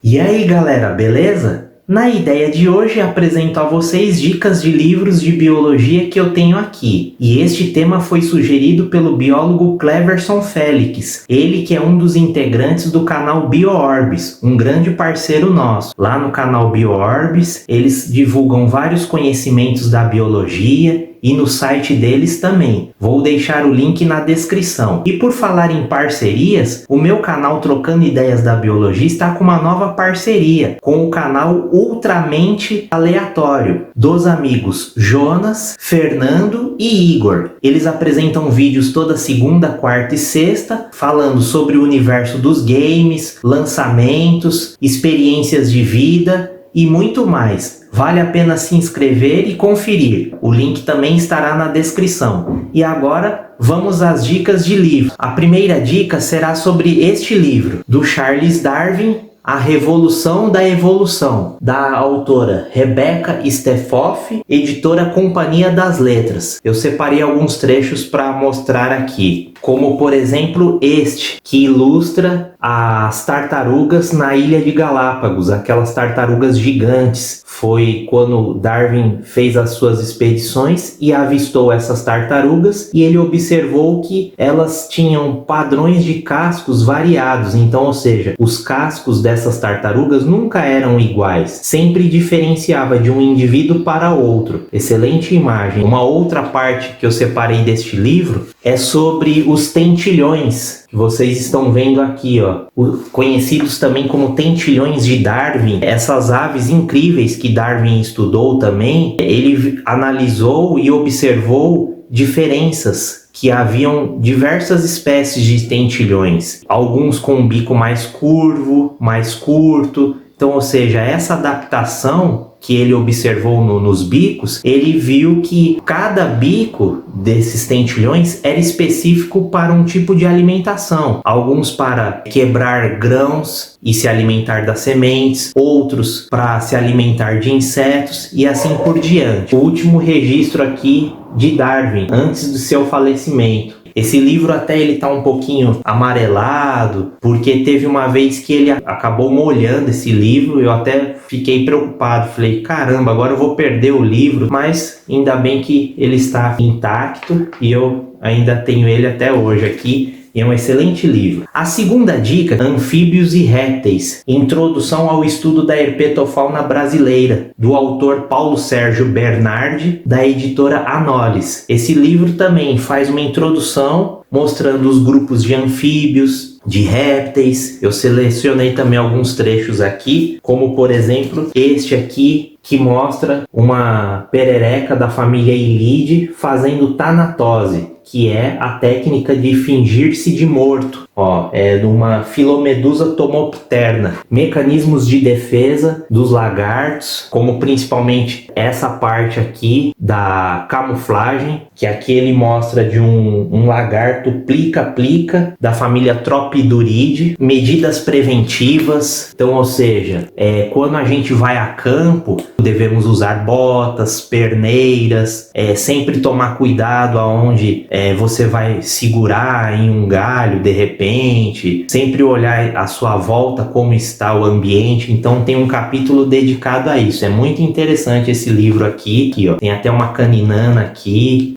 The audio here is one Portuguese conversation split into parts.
E aí galera, beleza? Na ideia de hoje apresento a vocês dicas de livros de biologia que eu tenho aqui. E este tema foi sugerido pelo biólogo Cleverson Félix, ele que é um dos integrantes do canal BioOrbis, um grande parceiro nosso. Lá no canal BioOrbis eles divulgam vários conhecimentos da biologia e no site deles também. Vou deixar o link na descrição. E por falar em parcerias, o meu canal Trocando Ideias da Biologia está com uma nova parceria com o canal Ultramente Aleatório, dos amigos Jonas, Fernando e Igor. Eles apresentam vídeos toda segunda, quarta e sexta, falando sobre o universo dos games, lançamentos, experiências de vida e muito mais. Vale a pena se inscrever e conferir. O link também estará na descrição. E agora, vamos às dicas de livro. A primeira dica será sobre este livro, do Charles Darwin, A Revolução da Evolução, da autora Rebecca Steffoff, editora Companhia das Letras. Eu separei alguns trechos para mostrar aqui, como por exemplo este, que ilustra as tartarugas na ilha de Galápagos, aquelas tartarugas gigantes. Foi quando Darwin fez as suas expedições e avistou essas tartarugas e ele observou que elas tinham padrões de cascos variados. Então, ou seja, os cascos dessas tartarugas nunca eram iguais, sempre diferenciava de um indivíduo para outro. Excelente imagem. Uma outra parte que eu separei deste livro é sobre os tentilhões, que vocês estão vendo aqui, ó, conhecidos também como tentilhões de Darwin. Essas aves incríveis que Darwin estudou também, ele analisou e observou diferenças, que haviam diversas espécies de tentilhões, alguns com um bico mais curvo, mais curto. Então, ou seja, essa adaptação que ele observou nos bicos, ele viu que cada bico desses tentilhões era específico para um tipo de alimentação. Alguns para quebrar grãos e se alimentar das sementes, outros para se alimentar de insetos e assim por diante. O último registro aqui de Darwin, antes do seu falecimento. Esse livro até ele tá um pouquinho amarelado, porque teve uma vez que ele acabou molhando esse livro. Eu até fiquei preocupado, falei, caramba, agora eu vou perder o livro, mas ainda bem que ele está intacto e eu ainda tenho ele até hoje aqui. É um excelente livro. A segunda dica, Anfíbios e Répteis, Introdução ao Estudo da Herpetofauna Brasileira, do autor Paulo Sérgio Bernardi, da editora Anolis. Esse livro também faz uma introdução mostrando os grupos de anfíbios, de répteis. Eu selecionei também alguns trechos aqui, como por exemplo este aqui, que mostra uma perereca da família Ilide fazendo tanatose, que é a técnica de fingir-se de morto. É de uma Filomedusa tomopterna. Mecanismos de defesa dos lagartos, como principalmente essa parte aqui da camuflagem, que aqui ele mostra de um lagarto plica-plica da família Tropiduridae. Medidas preventivas, então, ou seja, quando a gente vai a campo, devemos usar botas, perneiras, sempre tomar cuidado aonde você vai segurar em um galho de repente, sempre olhar à sua volta como está o ambiente. Então tem um capítulo dedicado a isso. É muito interessante esse livro aqui, ó. Tem até uma caninana aqui,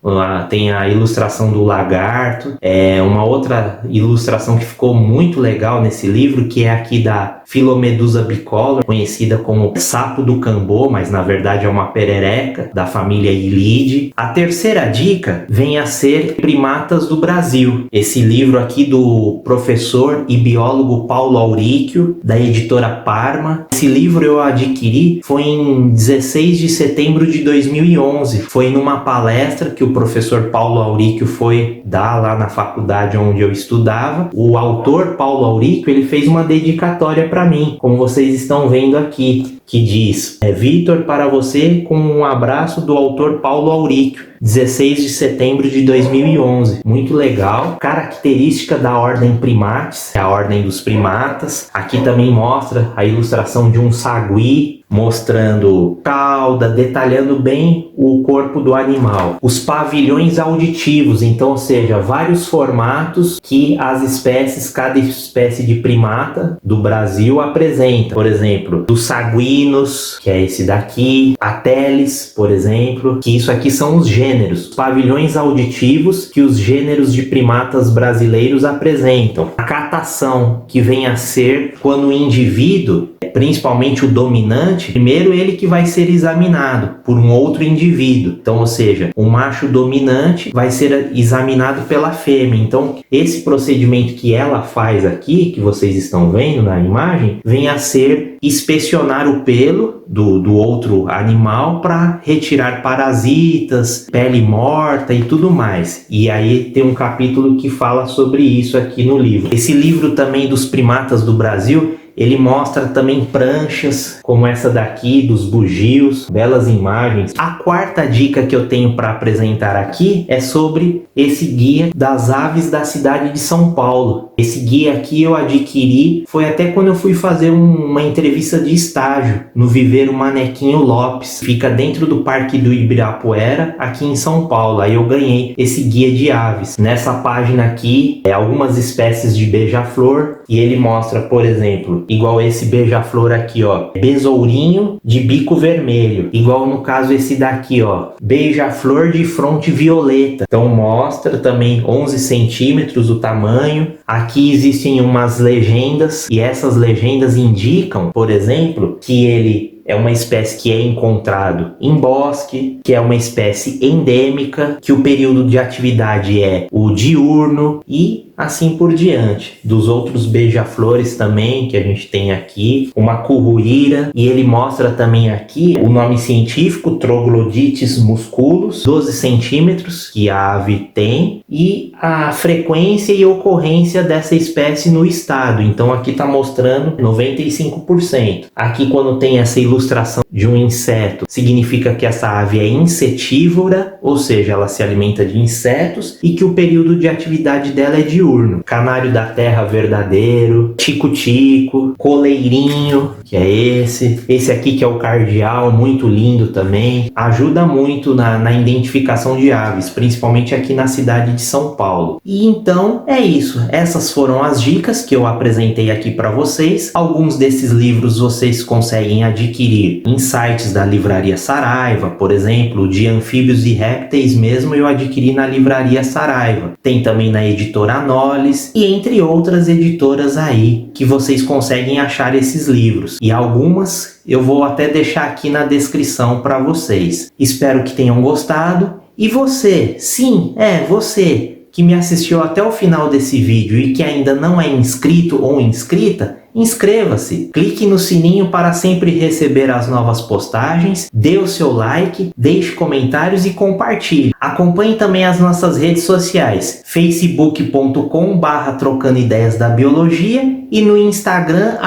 tem a ilustração do lagarto, uma outra ilustração que ficou muito legal nesse livro, que é aqui da Filomedusa bicolor, conhecida como sapo do Cambô, mas na verdade é uma perereca da família Ilide. A terceira dica vem a ser Primatas do Brasil. Esse livro aqui do professor e biólogo Paulo Auríquio, da editora Parma. Esse livro eu adquiri foi em 16 de setembro de 2011. Foi numa palestra que o professor Paulo Auríquio foi dar lá na faculdade onde eu estudava. O autor Paulo Auríquio, ele fez uma dedicatória para mim, como vocês estão vendo aqui. que diz: Vitor, para você, com um abraço do autor Paulo Auríquio, 16 de setembro de 2011. Muito legal. Característica da ordem Primates, a ordem dos primatas. Aqui também mostra a ilustração de um sagui, mostrando cauda, detalhando bem o corpo do animal. Os pavilhões auditivos, então, ou seja, vários formatos que as espécies, cada espécie de primata do Brasil apresenta. Por exemplo, dos saguinos, que é esse daqui, a teles, por exemplo, que isso aqui são os gêneros, pavilhões auditivos que os gêneros de primatas brasileiros apresentam. A catação, que vem a ser quando o indivíduo, principalmente o dominante, primeiro ele que vai ser examinado por um outro indivíduo. Então, ou seja, o macho dominante vai ser examinado pela fêmea. Então, esse procedimento que ela faz aqui, que vocês estão vendo na imagem, vem a ser inspecionar o pelo do outro animal para retirar parasitas, pele morta e tudo mais. E aí tem um capítulo que fala sobre isso aqui no livro. Esse livro também dos primatas do Brasil, ele mostra também pranchas, como essa daqui, dos bugios, belas imagens. A quarta dica que eu tenho para apresentar aqui é sobre esse guia das aves da cidade de São Paulo. Esse guia aqui eu adquiri, foi até quando eu fui fazer uma entrevista de estágio no Viveiro Manequinho Lopes. Fica dentro do Parque do Ibirapuera, aqui em São Paulo. Aí eu ganhei esse guia de aves. Nessa página aqui, algumas espécies de beija-flor, e ele mostra, por exemplo, igual esse beija-flor aqui, ó, besourinho de bico vermelho, igual no caso esse daqui, ó, beija-flor de fronte violeta. Então mostra também 11 centímetros o tamanho. Aqui existem umas legendas, e essas legendas indicam, por exemplo, que ele é uma espécie que é encontrado em bosque, que é uma espécie endêmica, que o período de atividade é o diurno e assim por diante. Dos outros beija-flores também que a gente tem aqui, uma curruíra, e ele mostra também aqui o nome científico, Troglodites musculus, 12 centímetros que a ave tem, e a frequência e ocorrência dessa espécie no estado. Então aqui está mostrando 95%. Aqui, quando tem essa ilustração de um inseto, significa que essa ave é insetívora, ou seja, ela se alimenta de insetos, e que o período de atividade dela é diurno. Canário da terra verdadeiro, tico-tico, coleirinho, que é esse aqui que é o cardeal, muito lindo também, ajuda muito na identificação de aves, principalmente aqui na cidade de São Paulo. E então é isso, essas foram as dicas que eu apresentei aqui para vocês. Alguns desses livros vocês conseguem adquirir em sites da Livraria Saraiva, por exemplo, de anfíbios e répteis mesmo eu adquiri na Livraria Saraiva. Tem também na editora Anolis e entre outras editoras aí que vocês conseguem achar esses livros. E algumas eu vou até deixar aqui na descrição para vocês. Espero que tenham gostado. E você, sim, você que me assistiu até o final desse vídeo e que ainda não é inscrito ou inscrita, inscreva-se, clique no sininho para sempre receber as novas postagens, dê o seu like, deixe comentários e compartilhe. Acompanhe também as nossas redes sociais, facebook.com/trocando ideias da biologia e no Instagram,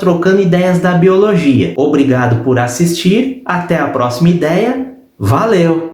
@trocando ideias da biologia. Obrigado por assistir, até a próxima ideia, valeu!